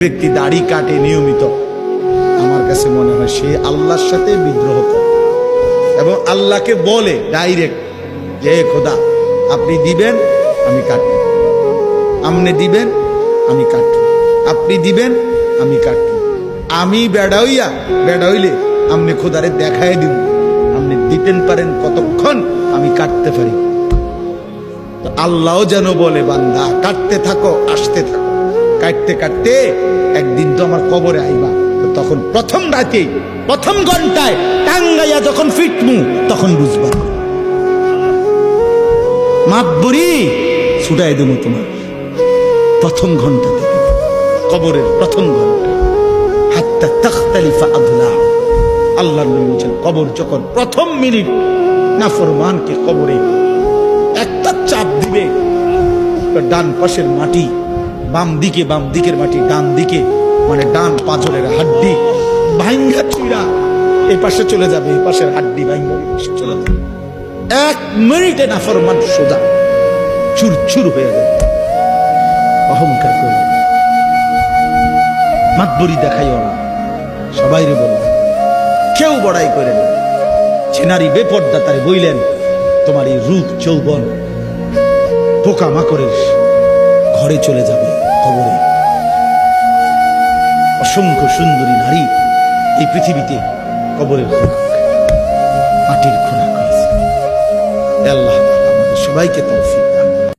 ব্যক্তি দাড়ি কাটে নিয়মিত, আমার কাছে মনে হয় সে আল্লাহর সাথে বিদ্রোহ করে এবং আল্লাহকে বলে ডাইরেক্ট যে খোদা আপনি দিবেন আমি কাটব, আপনি দিবেন আমি কাটব, আপনি দিবেন আমি কাটব, আমি বেড়া হইলে আপনি খোদারে দেখায় দিব, আপনি দিতেন পারেন কতক্ষণ আমি কাটতে পারি। তো আল্লাহও যেন বলে বান্দা কাটতে থাকো, আসতে থাকো, কাটতে কাটতে একদিন তো আমার কবরে আইবা, তখন প্রথম রাতে প্রথম ঘন্টায় টাঙ্গাইয়া যখন ফিটমু তখন বুঝবা মাতবরি ছুটাই দেবো তোমার প্রথম ঘন্টা থেকে, কবরের প্রথম ঘন্টা। হাত্তা তাখতালিফা আদলা, আল্লাহর নবী বলেছেন কবর যখন প্রথম মিনিট নাফরমানকে কবরে একটা চাপ দিবে, ডান পাশের মাটি বাম দিকের মাটি ডান দিকে, মানে ডান পাঁজরের হাড্ডি ভাঙ্গা চুরা এই পাশে চলে যাবে, এই পাশের হাড্ডি ভাঙ্গা চলে যাবে। এক মিনিটে নাফরমান সোজা চুরচুর হয়ে যাবে। অহংকার করে মাতবরি দেখাইও না, সবাই রে বললেন, কেউ বড়াই করে না। ছেনারি বেপর্দা তারে বইলেন তোমার এই রূপ যৌবন পোকা মাকড়ের ঘরে চলে যাবে, কবরে। অসংখ্য সুন্দরী নারী এই পৃথিবীতে কবরের খোরাক, মাটির খোরাক হয়েছে। আল্লাহ আমাদের সবাইকে তৌফিক